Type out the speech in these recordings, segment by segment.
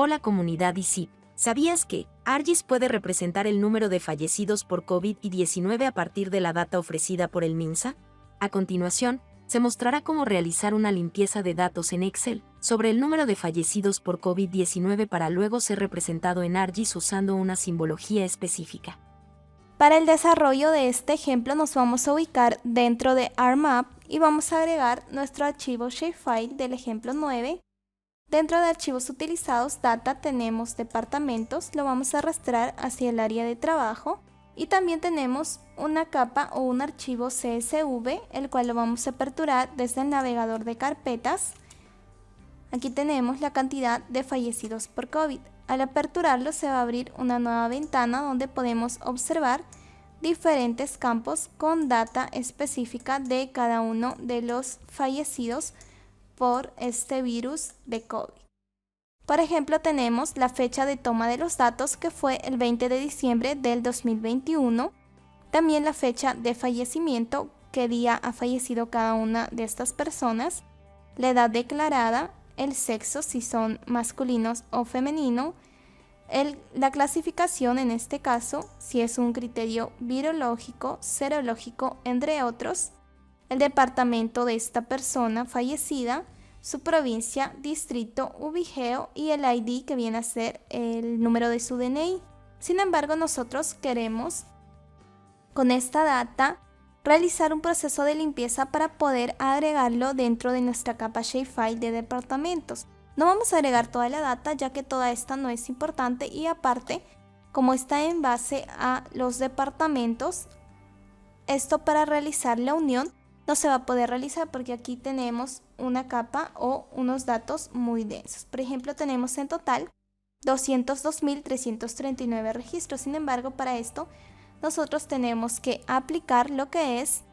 Hola comunidad ICIP. ¿Sabías que ARGIS puede representar el número de fallecidos por COVID-19 a partir de la data ofrecida por el MINSA? A continuación, se mostrará cómo realizar una limpieza de datos en Excel sobre el número de fallecidos por COVID-19 para luego ser representado en ARGIS usando una simbología específica. Para el desarrollo de este ejemplo nos vamos a ubicar dentro de ARMAP y vamos a agregar nuestro archivo shapefile del ejemplo 9. Dentro de archivos utilizados, data, tenemos departamentos, lo vamos a arrastrar hacia el área de trabajo y también tenemos una capa o un archivo CSV, el cual lo vamos a aperturar desde el navegador de carpetas. Aquí tenemos la cantidad de fallecidos por COVID. Al aperturarlo se va a abrir una nueva ventana donde podemos observar diferentes campos con data específica de cada uno de los fallecidos por este virus de COVID. Por ejemplo, tenemos la fecha de toma de los datos que fue el 20 de diciembre del 2021. También la fecha de fallecimiento, qué día ha fallecido cada una de estas personas, la edad declarada, el sexo, si son masculinos o femenino, la clasificación en este caso, si es un criterio virológico, serológico, entre otros, el departamento de esta persona fallecida, su provincia, distrito, ubigeo y el ID que viene a ser el número de su DNI. Sin embargo, nosotros queremos con esta data realizar un proceso de limpieza para poder agregarlo dentro de nuestra capa shapefile de departamentos. No vamos a agregar toda la data ya que toda esta no es importante y aparte, como está en base a los departamentos, esto para realizar la unión no se va a poder realizar porque aquí tenemos una capa o unos datos muy densos. Por ejemplo, tenemos en total 202.339 registros. Sin embargo, para esto nosotros tenemos que aplicar lo que es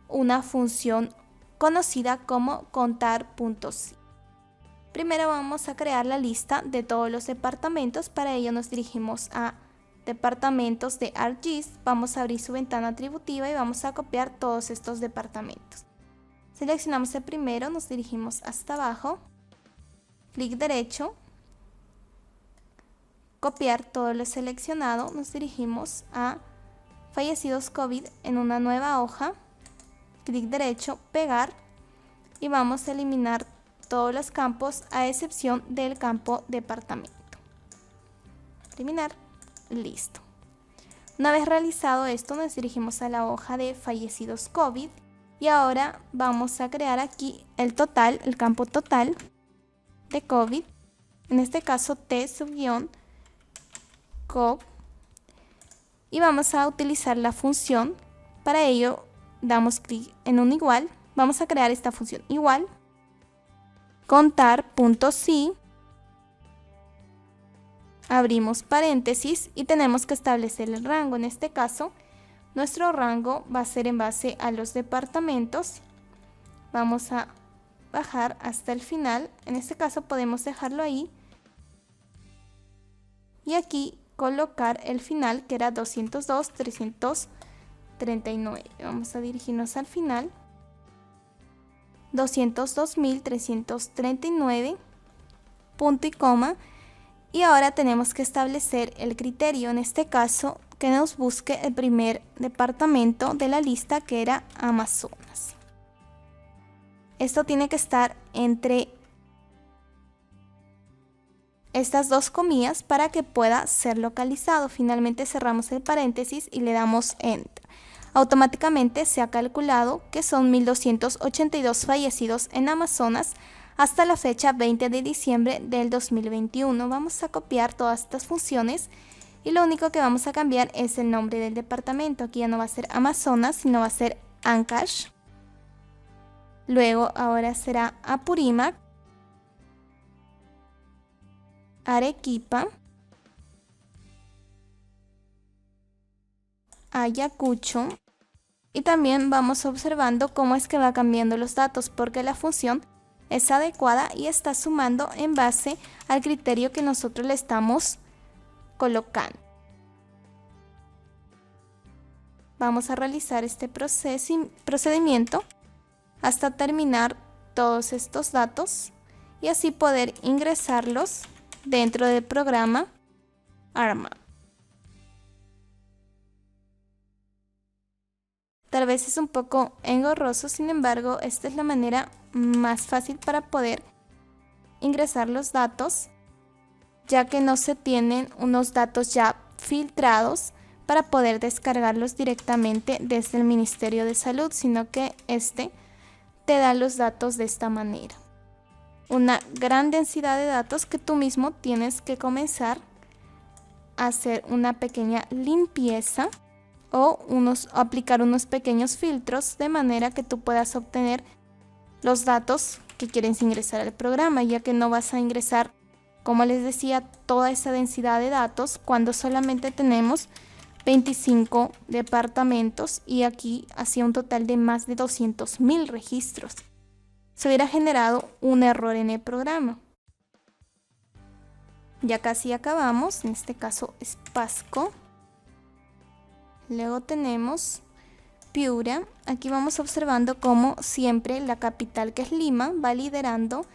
una función conocida como contar.si. Primero vamos a crear la lista de todos los departamentos. Para ello nos dirigimos a departamentos de ArcGIS, vamos a abrir su ventana atributiva y vamos a copiar todos estos departamentos. Seleccionamos el primero, nos dirigimos hasta abajo, clic derecho, copiar todo lo seleccionado, nos dirigimos a fallecidos COVID en una nueva hoja, clic derecho, pegar y vamos a eliminar todos los campos a excepción del campo departamento. Eliminar. Listo. Una vez realizado esto, nos dirigimos a la hoja de fallecidos COVID y ahora vamos a crear aquí el total, el campo total de COVID, en este caso T_COV, y vamos a utilizar la función. Para ello damos clic en un igual, vamos a crear esta función igual, contar.si, abrimos paréntesis y tenemos que establecer el rango. En este caso, nuestro rango va a ser en base a los departamentos. Vamos a bajar hasta el final. En este caso podemos dejarlo ahí. Y aquí colocar el final que era 202.339. Vamos a dirigirnos al final. 202.339, punto y coma. Y ahora tenemos que establecer el criterio, en este caso, que nos busque el primer departamento de la lista que era Amazonas. Esto tiene que estar entre estas dos comillas para que pueda ser localizado. Finalmente cerramos el paréntesis y le damos Enter. Automáticamente se ha calculado que son 1.282 fallecidos en Amazonas hasta la fecha 20 de diciembre del 2021. Vamos a copiar todas estas funciones y lo único que vamos a cambiar es el nombre del departamento. Aquí ya no va a ser Amazonas, sino va a ser Ancash. Luego ahora será Apurímac, Arequipa, Ayacucho. Y también vamos observando cómo es que va cambiando los datos porque la función es adecuada y está sumando en base al criterio que nosotros le estamos colocando. Vamos a realizar este procedimiento hasta terminar todos estos datos y así poder ingresarlos dentro del programa ARMAP. Tal vez es un poco engorroso, sin embargo, esta es la manera más fácil para poder ingresar los datos, ya que no se tienen unos datos ya filtrados para poder descargarlos directamente desde el Ministerio de Salud, sino que te da los datos de esta manera. Una gran densidad de datos que tú mismo tienes que comenzar a hacer una pequeña limpieza o aplicar unos pequeños filtros de manera que tú puedas obtener los datos que quieres ingresar al programa, ya que no vas a ingresar, como les decía, toda esa densidad de datos cuando solamente tenemos 25 departamentos y aquí hacía un total de más de 200.000 registros. Se hubiera generado un error en el programa. Ya casi acabamos, en este caso es Pasco. Luego tenemos Piura. Aquí vamos observando cómo siempre la capital, que es Lima, va liderando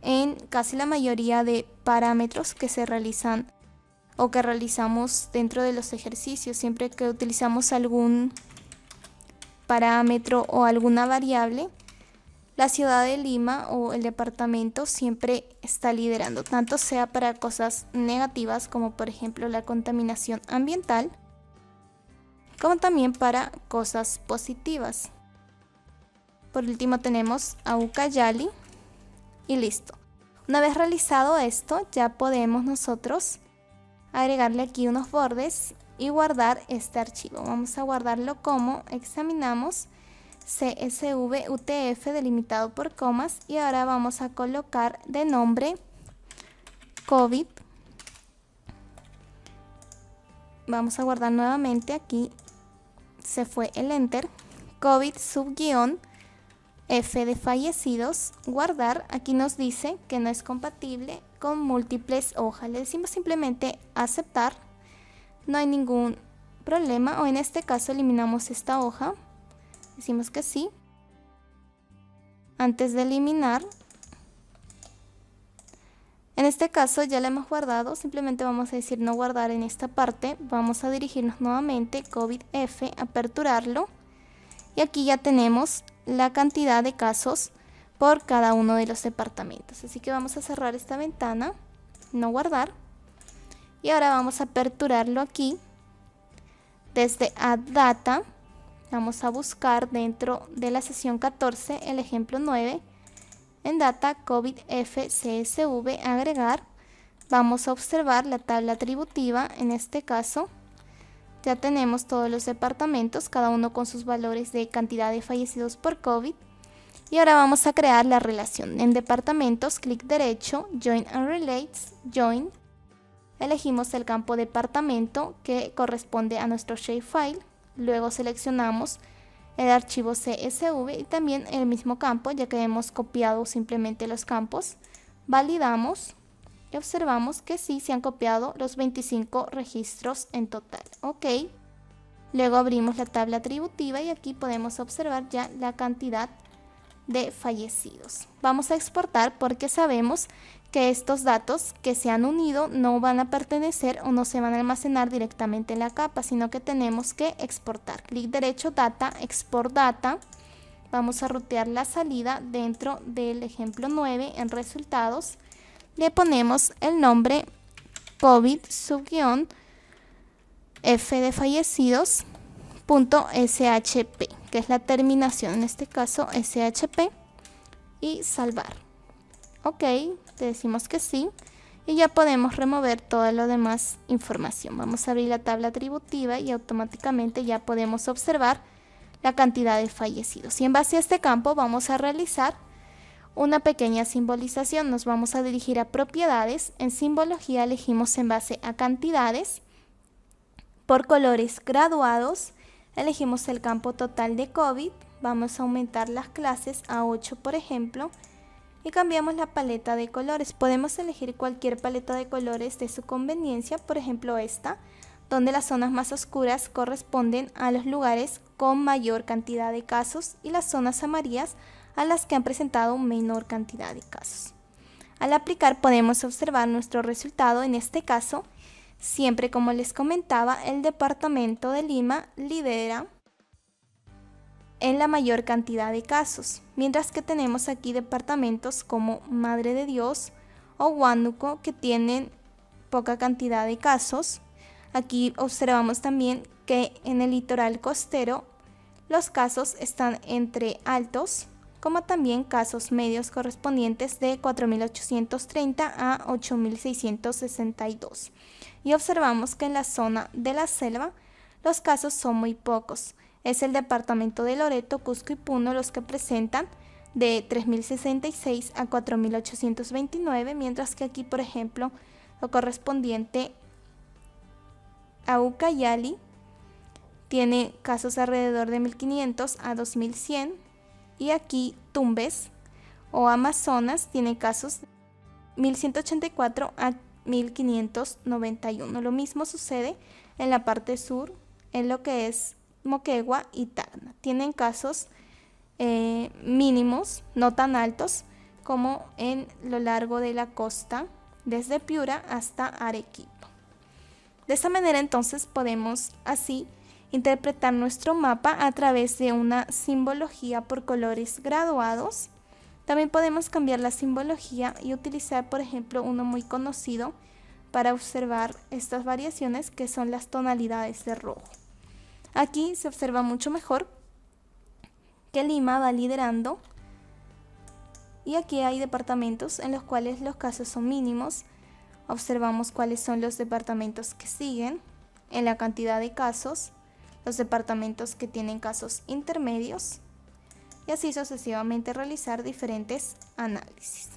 en casi la mayoría de parámetros que se realizan o que realizamos dentro de los ejercicios. Siempre que utilizamos algún parámetro o alguna variable, la ciudad de Lima o el departamento siempre está liderando, tanto sea para cosas negativas como por ejemplo la contaminación ambiental, como también para cosas positivas. Por último tenemos a Ucayali y listo. Una vez realizado esto, ya podemos nosotros agregarle aquí unos bordes y guardar este archivo. Vamos a guardarlo como examinamos CSV UTF delimitado por comas y ahora vamos a colocar de nombre COVID. Vamos a guardar nuevamente, aquí se fue el enter, COVID subguión F de fallecidos, guardar. Aquí nos dice que no es compatible con múltiples hojas, le decimos simplemente aceptar, no hay ningún problema, o en este caso eliminamos esta hoja, decimos que sí. Antes de eliminar, en este caso ya la hemos guardado, simplemente vamos a decir no guardar en esta parte, vamos a dirigirnos nuevamente, COVID F, aperturarlo, y aquí ya tenemos la cantidad de casos por cada uno de los departamentos. Así que vamos a cerrar esta ventana, no guardar, y ahora vamos a aperturarlo aquí desde Add Data. Vamos a buscar dentro de la sesión 14 el ejemplo 9, en Data COVID F CSV agregar. Vamos a observar la tabla atributiva. En este caso ya tenemos todos los departamentos, cada uno con sus valores de cantidad de fallecidos por COVID. Y ahora vamos a crear la relación. En departamentos, clic derecho, Join and Relates, Join. Elegimos el campo departamento que corresponde a nuestro shapefile. Luego seleccionamos el archivo CSV y también el mismo campo, ya que hemos copiado simplemente los campos. Validamos y observamos que sí se han copiado los 25 registros en total. Ok. Luego abrimos la tabla atributiva y aquí podemos observar ya la cantidad de fallecidos. Vamos a exportar porque sabemos que estos datos que se han unido no van a pertenecer o no se van a almacenar directamente en la capa, sino que tenemos que exportar. Clic derecho, Data, Export Data. Vamos a rutear la salida dentro del ejemplo 9 en resultados. Le ponemos el nombre COVID subguión F de fallecidos .shp, que es la terminación, en este caso SHP, y salvar. Ok, le decimos que sí y ya podemos remover toda la demás información. Vamos a abrir la tabla atributiva y automáticamente ya podemos observar la cantidad de fallecidos. Y en base a este campo vamos a realizar una pequeña simbolización. Nos vamos a dirigir a propiedades. En simbología elegimos en base a cantidades. Por colores graduados elegimos el campo total de COVID. Vamos a aumentar las clases a 8, por ejemplo, y cambiamos la paleta de colores. Podemos elegir cualquier paleta de colores de su conveniencia, por ejemplo esta, donde las zonas más oscuras corresponden a los lugares con mayor cantidad de casos y las zonas amarillas a las que han presentado menor cantidad de casos. Al aplicar podemos observar nuestro resultado. En este caso, siempre como les comentaba, el departamento de Lima lidera en la mayor cantidad de casos, mientras que tenemos aquí departamentos como Madre de Dios o Huánuco que tienen poca cantidad de casos. Aquí observamos también que en el litoral costero los casos están entre altos, como también casos medios correspondientes de 4.830 a 8.662. Y observamos que en la zona de la selva los casos son muy pocos. Es el departamento de Loreto, Cusco y Puno los que presentan de 3.066 a 4.829, mientras que aquí, por ejemplo, lo correspondiente a Ucayali tiene casos alrededor de 1.500 a 2.100, y aquí Tumbes o Amazonas tiene casos 1.184 a 1.591. Lo mismo sucede en la parte sur, en lo que es Moquegua y Tacna. Tienen casos mínimos, no tan altos como en lo largo de la costa, desde Piura hasta Arequipa. De esta manera entonces podemos así interpretar nuestro mapa a través de una simbología por colores graduados. También podemos cambiar la simbología y utilizar, por ejemplo, uno muy conocido para observar estas variaciones, que son las tonalidades de rojo. Aquí se observa mucho mejor que Lima va liderando, y aquí hay departamentos en los cuales los casos son mínimos. Observamos cuáles son los departamentos que siguen en la cantidad de casos, los departamentos que tienen casos intermedios, y así sucesivamente realizar diferentes análisis.